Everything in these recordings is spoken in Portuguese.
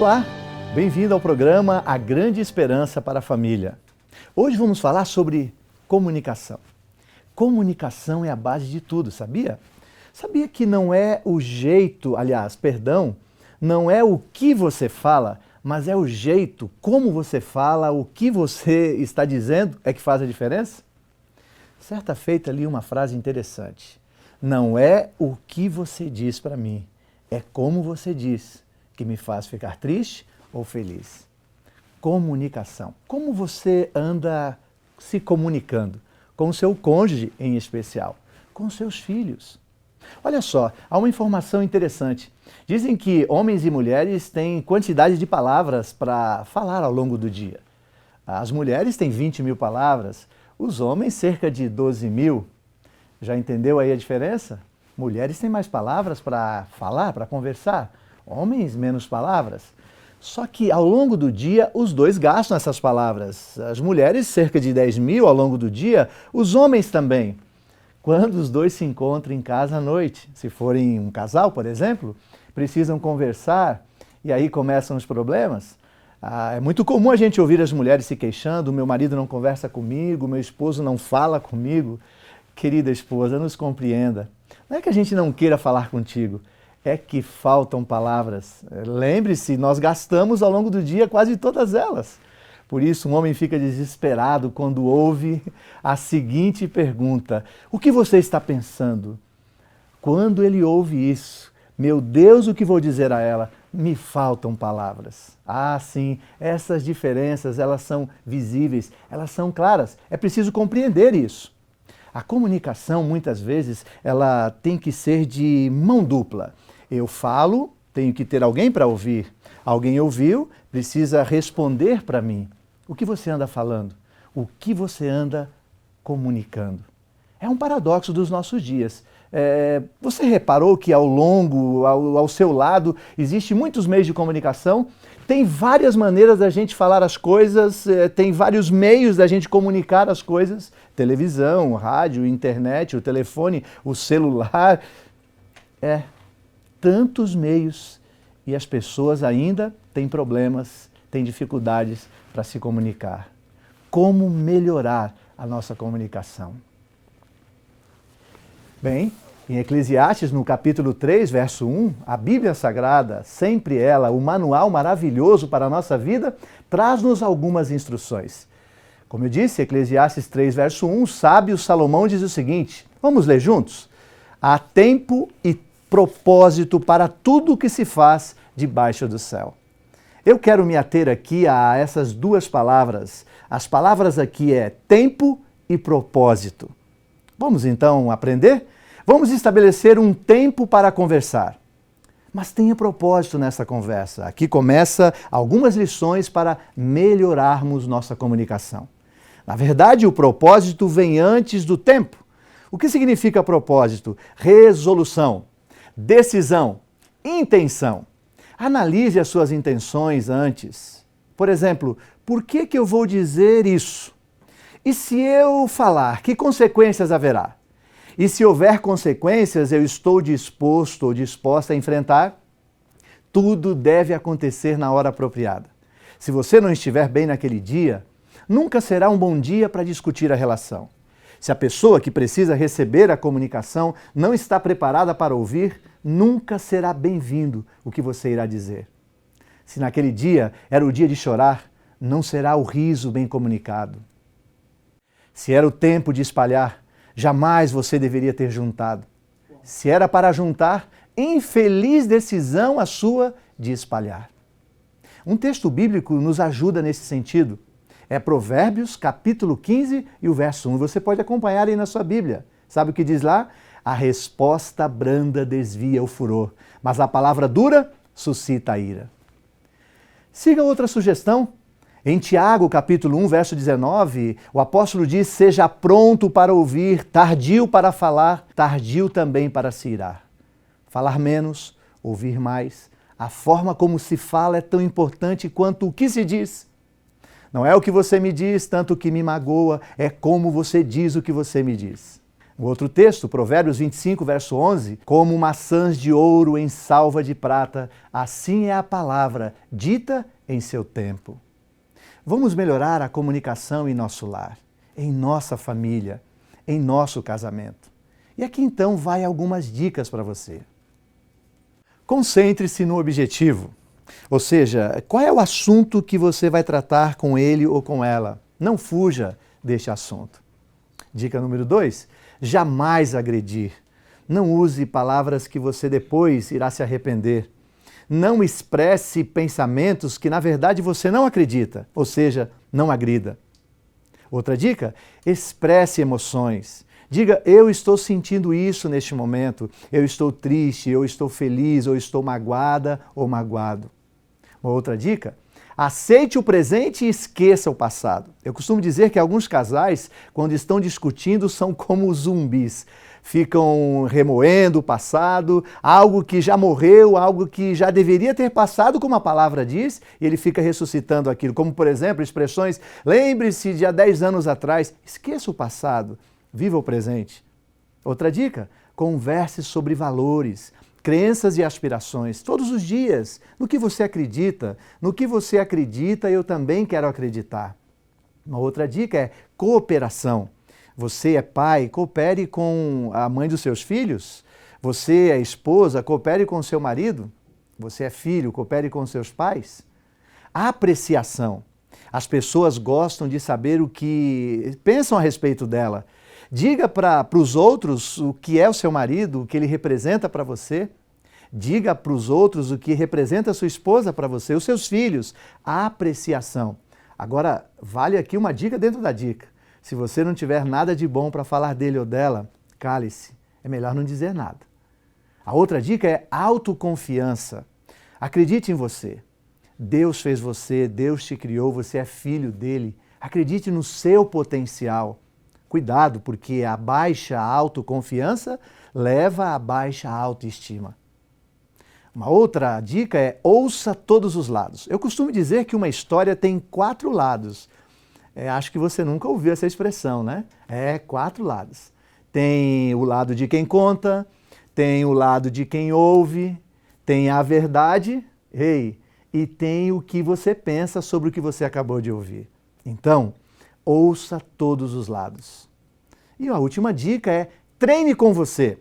Olá, bem-vindo ao programa A Grande Esperança para a Família. Hoje vamos falar sobre comunicação. Comunicação é a base de tudo, sabia? Sabia que não é o jeito, não é o que você fala, mas é o jeito, como você fala, o que você está dizendo é que faz a diferença? Certa feita li uma frase interessante. Não é o que você diz para mim, é como você diz que me faz ficar triste ou feliz. Comunicação. Como você anda se comunicando? Com o seu cônjuge em especial, com seus filhos. Olha só, há uma informação interessante. Dizem que homens e mulheres têm quantidade de palavras para falar ao longo do dia. As mulheres têm 20.000 palavras, os homens cerca de 12.000. Já entendeu aí a diferença? Mulheres têm mais palavras para falar, para conversar. Homens, menos palavras. Só que ao longo do dia, os dois gastam essas palavras. As mulheres, cerca de 10.000 ao longo do dia, os homens também. Quando os dois se encontram em casa à noite, se forem um casal, por exemplo, precisam conversar e aí começam os problemas. É muito comum a gente ouvir as mulheres se queixando, meu marido não conversa comigo, meu esposo não fala comigo. Querida esposa, nos compreenda. Não é que a gente não queira falar contigo, é que faltam palavras. Lembre-se, nós gastamos ao longo do dia quase todas elas. Por isso, um homem fica desesperado quando ouve a seguinte pergunta: o que você está pensando? Quando ele ouve isso, meu Deus, o que vou dizer a ela? Me faltam palavras. Ah, sim, essas diferenças, elas são visíveis, elas são claras. É preciso compreender isso. A comunicação, muitas vezes, ela tem que ser de mão dupla. Eu falo, tenho que ter alguém para ouvir. Alguém ouviu, precisa responder para mim. O que você anda falando? O que você anda comunicando? É um paradoxo dos nossos dias. Você reparou que ao seu lado, existem muitos meios de comunicação? Tem várias maneiras da gente falar as coisas, tem vários meios da gente comunicar as coisas. Televisão, rádio, internet, o telefone, o celular. Tantos meios e as pessoas ainda têm problemas, têm dificuldades para se comunicar. Como melhorar a nossa comunicação? Bem, em Eclesiastes, no capítulo 3, verso 1, a Bíblia Sagrada, sempre ela, o manual maravilhoso para a nossa vida, traz-nos algumas instruções. Como eu disse, Eclesiastes 3, verso 1, o sábio Salomão diz o seguinte, vamos ler juntos? Há tempo e propósito para tudo o que se faz debaixo do céu. Eu quero me ater aqui a essas duas palavras. As palavras aqui é tempo e propósito. Vamos então aprender? Vamos estabelecer um tempo para conversar. Mas tenha propósito nessa conversa. Aqui começa algumas lições para melhorarmos nossa comunicação. Na verdade, o propósito vem antes do tempo. O que significa propósito? Resolução, decisão, intenção. Analise as suas intenções antes. Por exemplo, por que eu vou dizer isso? E se eu falar, que consequências haverá? E se houver consequências, eu estou disposto ou disposta a enfrentar? Tudo deve acontecer na hora apropriada. Se você não estiver bem naquele dia, nunca será um bom dia para discutir a relação. Se a pessoa que precisa receber a comunicação não está preparada para ouvir, nunca será bem-vindo o que você irá dizer. Se naquele dia era o dia de chorar, não será o riso bem comunicado. Se era o tempo de espalhar, jamais você deveria ter juntado. Se era para juntar, infeliz decisão a sua de espalhar. Um texto bíblico nos ajuda nesse sentido. É Provérbios, capítulo 15 e o verso 1. Você pode acompanhar aí na sua Bíblia. Sabe o que diz lá? A resposta branda desvia o furor, mas a palavra dura suscita a ira. Siga outra sugestão. Em Tiago, capítulo 1, verso 19, o apóstolo diz, seja pronto para ouvir, tardio para falar, tardio também para se irar. Falar menos, ouvir mais. A forma como se fala é tão importante quanto o que se diz. Não é o que você me diz, tanto o que me magoa, é como você diz o que você me diz. O outro texto, Provérbios 25, verso 11, como maçãs de ouro em salva de prata, assim é a palavra dita em seu tempo. Vamos melhorar a comunicação em nosso lar, em nossa família, em nosso casamento. E aqui então vai algumas dicas para você. Concentre-se no objetivo, ou seja, qual é o assunto que você vai tratar com ele ou com ela. Não fuja deste assunto. Dica número 2, jamais agredir. Não use palavras que você depois irá se arrepender. Não expresse pensamentos que na verdade você não acredita, ou seja, não agrida. Outra dica, expresse emoções. Diga, eu estou sentindo isso neste momento, eu estou triste, eu estou feliz, ou estou magoada ou magoado. Uma outra dica, aceite o presente e esqueça o passado. Eu costumo dizer que alguns casais, quando estão discutindo, são como zumbis. Ficam remoendo o passado, algo que já morreu, algo que já deveria ter passado, como a palavra diz, e ele fica ressuscitando aquilo. Como, por exemplo, expressões, lembre-se de há 10 anos atrás. Esqueça o passado, viva o presente. Outra dica, converse sobre valores, crenças e aspirações, todos os dias, no que você acredita. No que você acredita, eu também quero acreditar. Uma outra dica é cooperação. Você é pai, coopere com a mãe dos seus filhos. Você é esposa, coopere com o seu marido. Você é filho, coopere com os seus pais. Apreciação. As pessoas gostam de saber o que pensam a respeito dela. Diga para os outros o que é o seu marido, o que ele representa para você. Diga para os outros o que representa a sua esposa para você, os seus filhos. A apreciação. Agora, vale aqui uma dica dentro da dica. Se você não tiver nada de bom para falar dele ou dela, cale-se. É melhor não dizer nada. A outra dica é autoconfiança. Acredite em você. Deus fez você, Deus te criou, você é filho dele. Acredite no seu potencial. Cuidado, porque a baixa autoconfiança leva a baixa autoestima. Uma outra dica é ouça todos os lados. Eu costumo dizer que uma história tem 4 lados. Acho que você nunca ouviu essa expressão, né? 4 lados. Tem o lado de quem conta, tem o lado de quem ouve, tem a verdade, e tem o que você pensa sobre o que você acabou de ouvir. Então, ouça todos os lados. E a última dica é treine com você.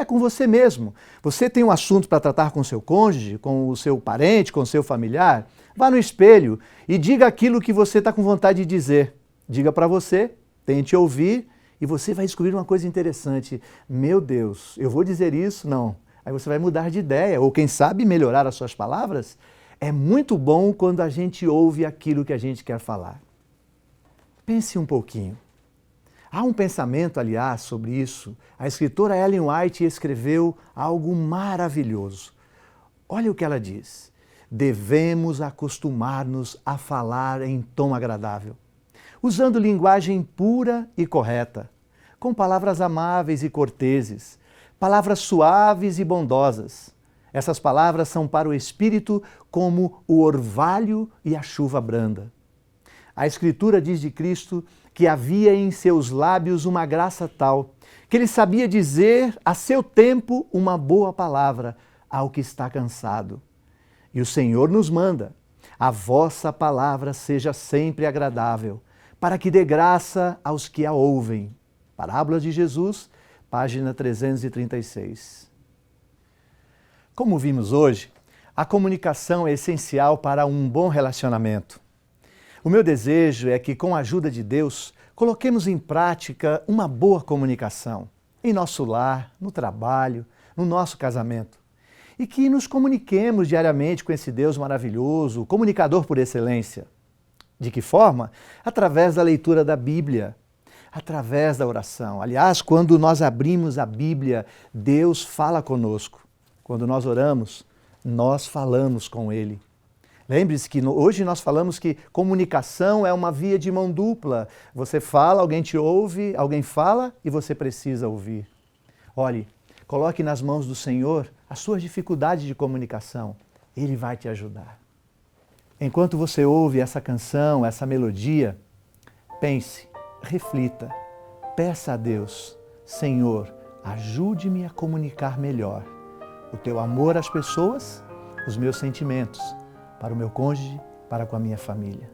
Com você mesmo. Você tem um assunto para tratar com o seu cônjuge, com o seu parente, com o seu familiar? Vá no espelho e diga aquilo que você está com vontade de dizer. Diga para você, tente ouvir e você vai descobrir uma coisa interessante. Meu Deus, eu vou dizer isso? Não. Aí você vai mudar de ideia ou quem sabe melhorar as suas palavras. É muito bom quando a gente ouve aquilo que a gente quer falar. Pense um pouquinho. Há um pensamento, aliás, sobre isso. A escritora Ellen White escreveu algo maravilhoso. Olha o que ela diz. Devemos acostumar-nos a falar em tom agradável, usando linguagem pura e correta, com palavras amáveis e corteses, palavras suaves e bondosas. Essas palavras são para o espírito como o orvalho e a chuva branda. A Escritura diz de Cristo que havia em seus lábios uma graça tal, que ele sabia dizer a seu tempo uma boa palavra ao que está cansado. E o Senhor nos manda, a vossa palavra seja sempre agradável, para que dê graça aos que a ouvem. Parábola de Jesus, página 336. Como vimos hoje, a comunicação é essencial para um bom relacionamento. O meu desejo é que, com a ajuda de Deus, coloquemos em prática uma boa comunicação em nosso lar, no trabalho, no nosso casamento. E que nos comuniquemos diariamente com esse Deus maravilhoso, comunicador por excelência. De que forma? Através da leitura da Bíblia, através da oração. Aliás, quando nós abrimos a Bíblia, Deus fala conosco. Quando nós oramos, nós falamos com Ele. Lembre-se que hoje nós falamos que comunicação é uma via de mão dupla. Você fala, alguém te ouve, alguém fala e você precisa ouvir. Olhe, coloque nas mãos do Senhor as suas dificuldades de comunicação. Ele vai te ajudar. Enquanto você ouve essa canção, essa melodia, pense, reflita, peça a Deus Senhor, ajude-me a comunicar melhor o teu amor às pessoas, os meus sentimentos para o meu cônjuge, para com a minha família.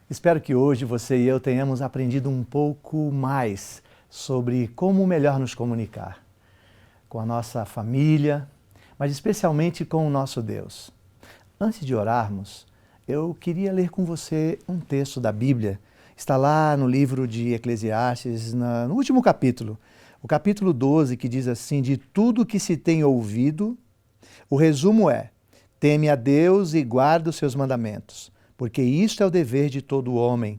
Espero que hoje você e eu tenhamos aprendido um pouco mais sobre como melhor nos comunicar com a nossa família, mas especialmente com o nosso Deus. Antes de orarmos, eu queria ler com você um texto da Bíblia. Está lá no livro de Eclesiastes, no último capítulo, o capítulo 12, que diz assim: de tudo que se tem ouvido, o resumo é: teme a Deus e guarda os seus mandamentos, porque isto é o dever de todo homem.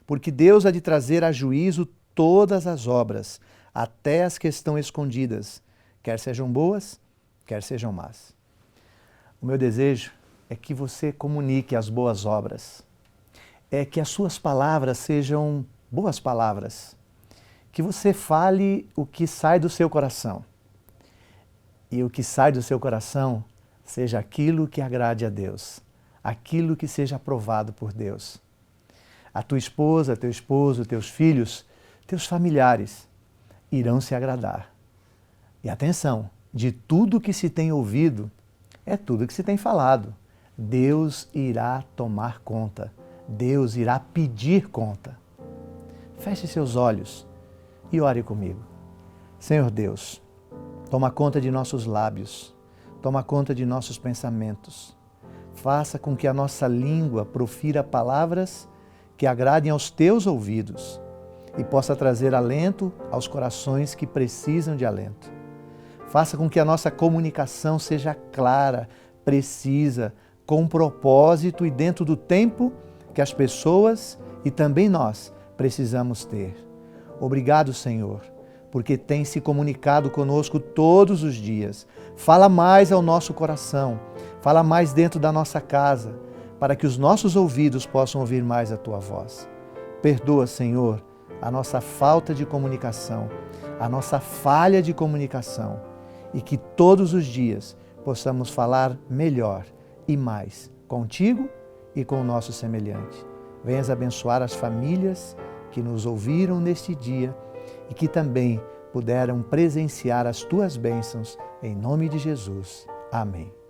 Porque Deus há de trazer a juízo todas as obras, até as que estão escondidas, quer sejam boas, quer sejam más. O meu desejo é que você comunique as boas obras, é que as suas palavras sejam boas palavras, que você fale o que sai do seu coração. e o que sai do seu coração seja aquilo que agrade a Deus, aquilo que seja aprovado por Deus. A tua esposa, teu esposo, teus filhos, teus familiares irão se agradar. E atenção, de tudo que se tem ouvido, é tudo que se tem falado. Deus irá tomar conta, Deus irá pedir conta. Feche seus olhos e ore comigo. Senhor Deus, toma conta de nossos lábios, toma conta de nossos pensamentos. Faça com que a nossa língua profira palavras que agradem aos teus ouvidos e possa trazer alento aos corações que precisam de alento. Faça com que a nossa comunicação seja clara, precisa, com propósito e dentro do tempo que as pessoas e também nós precisamos ter. Obrigado, Senhor, porque tem se comunicado conosco todos os dias. Fala mais ao nosso coração, fala mais dentro da nossa casa, para que os nossos ouvidos possam ouvir mais a Tua voz. Perdoa, Senhor, a nossa falta de comunicação, a nossa falha de comunicação, e que todos os dias possamos falar melhor e mais contigo e com o nosso semelhante. Venhas abençoar as famílias que nos ouviram neste dia e que também puderam presenciar as Tuas bênçãos, em nome de Jesus. Amém.